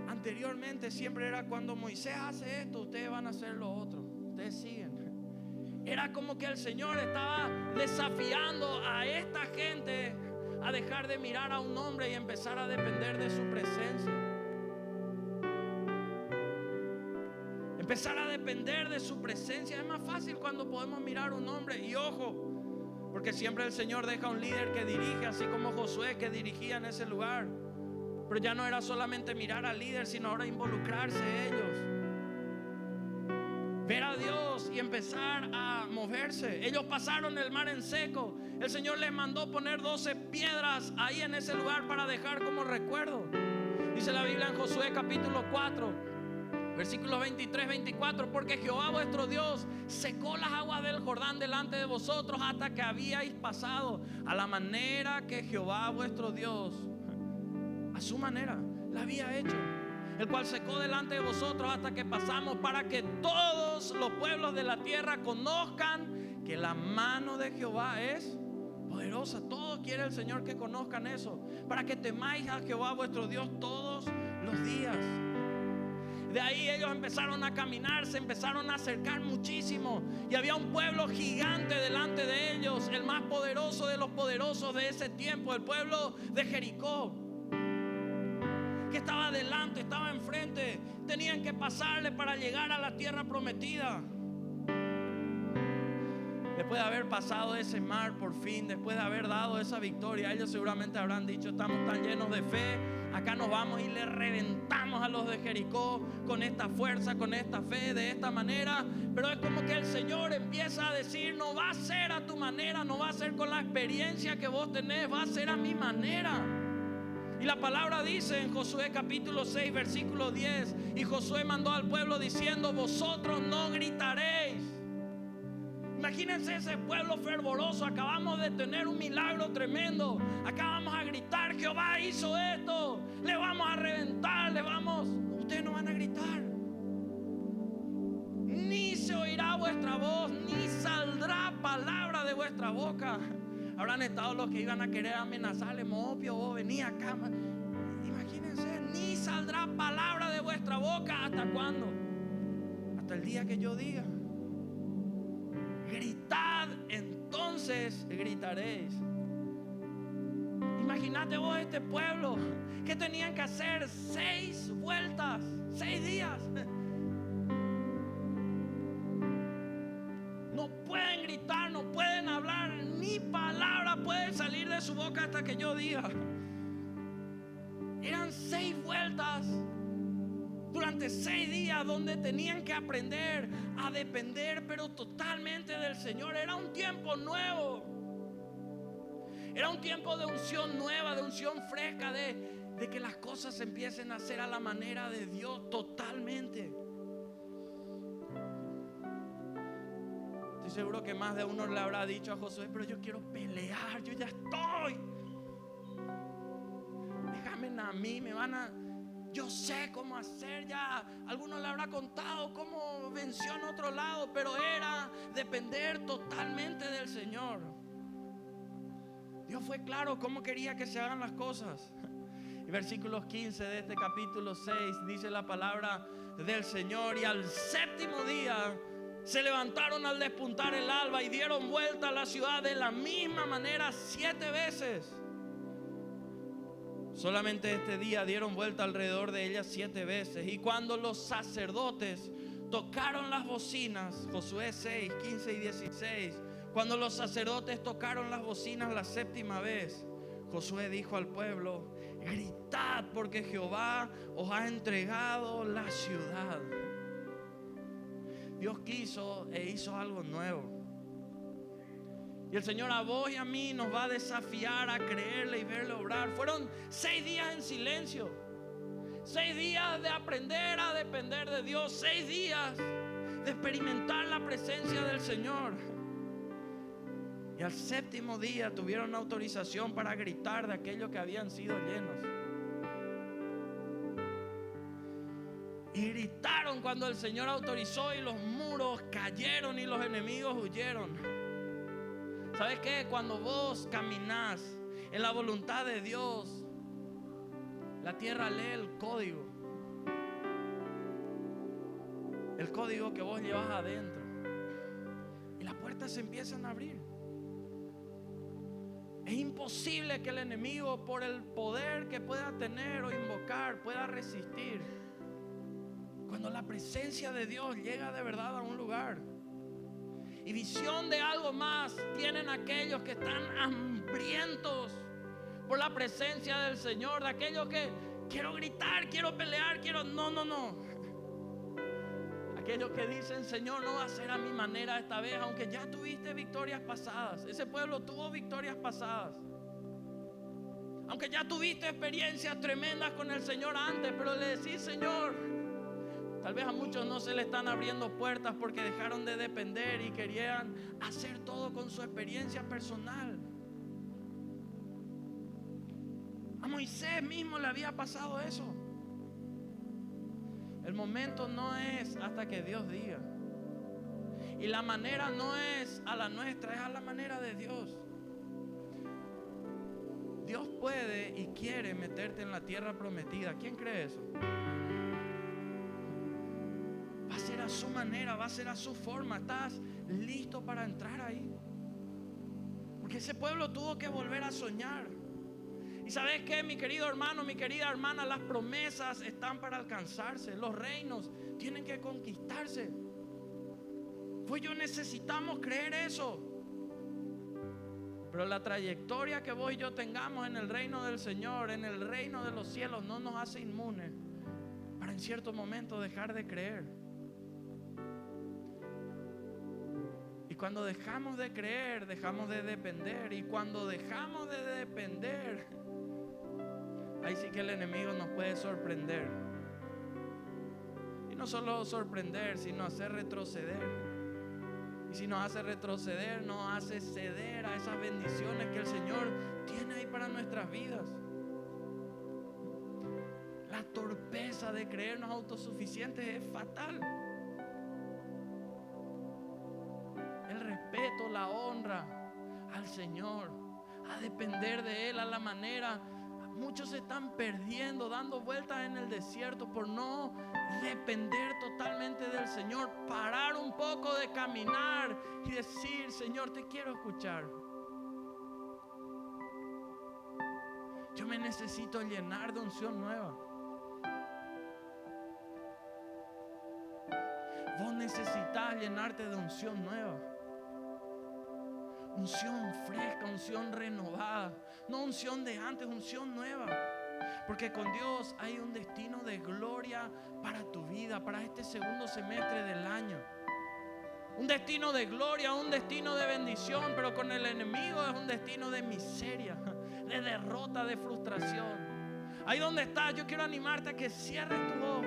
[SPEAKER 1] Anteriormente siempre era cuando Moisés hace esto, ustedes van a hacer lo otro. Ustedes siguen. Era como que el Señor estaba desafiando a esta gente a dejar de mirar a un hombre y empezar a depender de su presencia. Empezar a depender de su presencia. Es más fácil cuando podemos mirar a un hombre. Y ojo, porque siempre el Señor deja un líder que dirige, así como Josué que dirigía en ese lugar. Pero ya no era solamente mirar al líder, sino ahora involucrarse ellos, ver a Dios y empezar a moverse. Ellos pasaron el mar en seco. El Señor les mandó poner 12 piedras ahí en ese lugar para dejar como recuerdo. Dice la Biblia en Josué capítulo 4 versículos 23, 24, porque Jehová vuestro Dios secó las aguas del Jordán delante de vosotros hasta que habíais pasado, a la manera que Jehová vuestro Dios, a su manera, la había hecho, el cual secó delante de vosotros hasta que pasamos, para que todos los pueblos de la tierra conozcan que la mano de Jehová es poderosa. Todo quiere el Señor que conozcan eso, para que temáis a Jehová vuestro Dios todos los días. De ahí ellos empezaron a caminar, se empezaron a acercar muchísimo, y había un pueblo gigante delante de ellos, el más poderoso de los poderosos de ese tiempo, el pueblo de Jericó, que estaba delante, estaba enfrente. Tenían que pasarle para llegar a la tierra prometida. Después de haber pasado ese mar por fin, después de haber dado esa victoria, ellos seguramente habrán dicho, estamos tan llenos de fe, acá nos vamos y le reventamos a los de Jericó con esta fuerza, con esta fe, de esta manera. Pero es como que el Señor empieza a decir, no va a ser a tu manera, no va a ser con la experiencia que vos tenés, va a ser a mi manera. Y la palabra dice en Josué capítulo 6 versículo 10, y Josué mandó al pueblo diciendo, vosotros no gritaréis. Imagínense ese pueblo fervoroso. Acabamos de tener un milagro tremendo. Acá vamos a gritar, Jehová hizo esto, le vamos a reventar, ustedes no van a gritar. Ni se oirá vuestra voz, ni saldrá palabra de vuestra boca. Habrán estado los que iban a querer amenazarle, Mopio, vos vení acá. Imagínense, ni saldrá palabra de vuestra boca. ¿Hasta cuándo? Hasta el día que yo diga. Gritad, entonces gritaréis. Imagínate vos este pueblo que tenían que hacer 6 vueltas, 6 días. No pueden gritar, no pueden hablar, ni palabra puede salir de su boca hasta que yo diga. Eran 6 vueltas durante 6 días donde tenían que aprender a depender, pero totalmente del Señor. Era un tiempo nuevo. Era un tiempo de unción nueva, de unción fresca, de de que las cosas empiecen a hacer a la manera de Dios totalmente. Estoy seguro que más de uno le habrá dicho a Josué: pero yo quiero pelear, yo ya estoy. Déjame a mí, yo sé cómo hacer ya. Alguno le habrá contado cómo venció en otro lado, pero era depender totalmente del Señor. Dios fue claro cómo quería que se hagan las cosas. Y versículos 15 de este capítulo 6 dice la palabra del Señor: y al séptimo día se levantaron al despuntar el alba y dieron vuelta a la ciudad de la misma manera 7 veces. Solamente este día dieron vuelta alrededor de ella 7 veces. Y cuando los sacerdotes tocaron las bocinas, Josué 6, 15 y 16, cuando los sacerdotes tocaron las bocinas la 7ª vez, Josué dijo al pueblo: gritad, porque Jehová os ha entregado la ciudad. Dios quiso e hizo algo nuevo. Y el Señor a vos y a mí nos va a desafiar a creerle y verle obrar. Fueron 6 días en silencio, 6 días de aprender a depender de Dios, 6 días de experimentar la presencia del Señor. Y al 7º día tuvieron autorización para gritar de aquellos que habían sido llenos. Y gritaron cuando el Señor autorizó, y los muros cayeron y los enemigos huyeron. ¿Sabes qué? Cuando vos caminás en la voluntad de Dios, la tierra lee el código. El código que vos llevas adentro. Y las puertas se empiezan a abrir. Es imposible que el enemigo, por el poder que pueda tener o invocar, pueda resistir cuando la presencia de Dios llega de verdad a un lugar. Y visión de algo más tienen aquellos que están hambrientos por la presencia del Señor, de aquellos que quiero gritar, quiero pelear, no. Aquellos que dicen: Señor, no va a ser a mi manera esta vez, aunque ya tuviste victorias pasadas. Ese pueblo tuvo victorias pasadas, aunque ya tuviste experiencias tremendas con el Señor antes, pero le decís: Señor. Tal vez a muchos no se le están abriendo puertas porque dejaron de depender y querían hacer todo con su experiencia personal. A Moisés mismo le había pasado eso. El momento no es hasta que Dios diga. Y la manera no es a la nuestra, es a la manera de Dios. Dios puede y quiere meterte en la tierra prometida. ¿Quién cree eso? Va a ser a su manera, va a ser a su forma. ¿Estás listo para entrar ahí? Porque ese pueblo tuvo que volver a soñar. Y ¿sabes qué, mi querido hermano, mi querida hermana? Las promesas están para alcanzarse. Los reinos tienen que conquistarse. Pues yo necesitamos creer eso. Pero la trayectoria que vos y yo tengamos en el reino del Señor, en el reino de los cielos, no nos hace inmunes para en cierto momento dejar de creer. Y cuando dejamos de creer, dejamos de depender. Y cuando dejamos de depender, ahí sí que el enemigo nos puede sorprender. Y no solo sorprender, sino hacer retroceder. Y si nos hace retroceder, nos hace ceder a esas bendiciones que el Señor tiene ahí para nuestras vidas. La torpeza de creernos autosuficientes es fatal. El respeto, la honra al Señor, a depender de Él a la manera. Muchos se están perdiendo, dando vueltas en el desierto por no depender totalmente del Señor. Parar un poco de caminar y decir: Señor, te quiero escuchar. Yo me necesito llenar de unción nueva. Vos necesitas llenarte de unción nueva. Unción fresca, unción renovada. No unción de antes, unción nueva. Porque con Dios hay un destino de gloria para tu vida, para este segundo semestre del año. Un destino de gloria, un destino de bendición. Pero con el enemigo es un destino de miseria, de derrota, de frustración. Ahí donde estás, yo quiero animarte a que cierres tus ojos.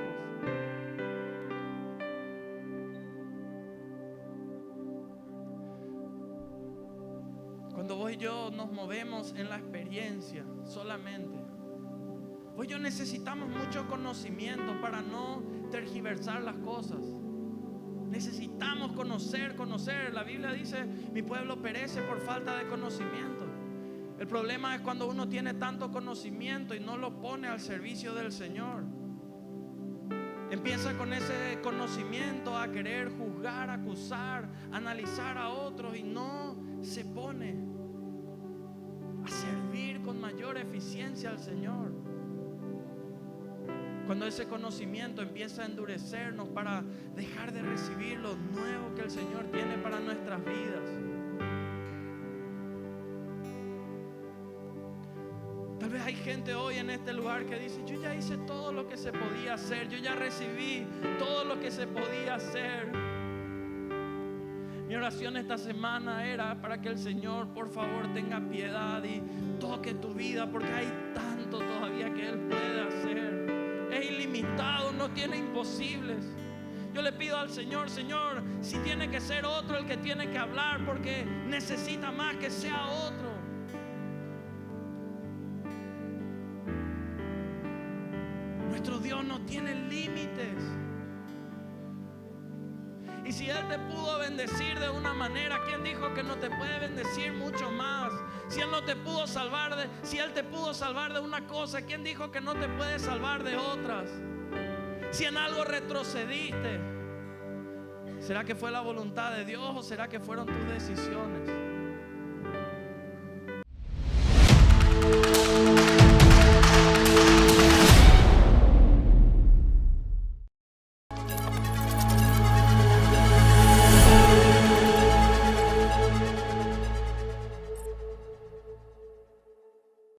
[SPEAKER 1] Cuando vos y yo nos movemos en la experiencia solamente, vos y yo necesitamos mucho conocimiento para no tergiversar las cosas. Necesitamos conocer. La Biblia dice: mi pueblo perece por falta de conocimiento. El problema es cuando uno tiene tanto conocimiento y no lo pone al servicio del Señor. Empieza con ese conocimiento a querer juzgar, acusar, analizar a otros, y no se pone a servir con mayor eficiencia al Señor. Cuando ese conocimiento empieza a endurecernos para dejar de recibir lo nuevo que el Señor tiene para nuestras vidas. Tal vez hay gente hoy en este lugar que dice: yo ya hice todo lo que se podía hacer, yo ya recibí todo lo que se podía hacer. Mi oración esta semana era para que el Señor, por favor, tenga piedad y toque tu vida, porque hay tanto todavía que Él puede hacer. Es ilimitado, no tiene imposibles. Yo le pido al Señor: Señor, si tiene que ser otro el que tiene que hablar, porque necesita más, que sea otro. Nuestro Dios no tiene límites. Y si Él te pudo bendecir de una manera, ¿quién dijo que no te puede bendecir mucho más? Si Él no te pudo salvar si Él te pudo salvar de una cosa, ¿quién dijo que no te puede salvar de otras? Si en algo retrocediste, ¿será que fue la voluntad de Dios o será que fueron tus decisiones?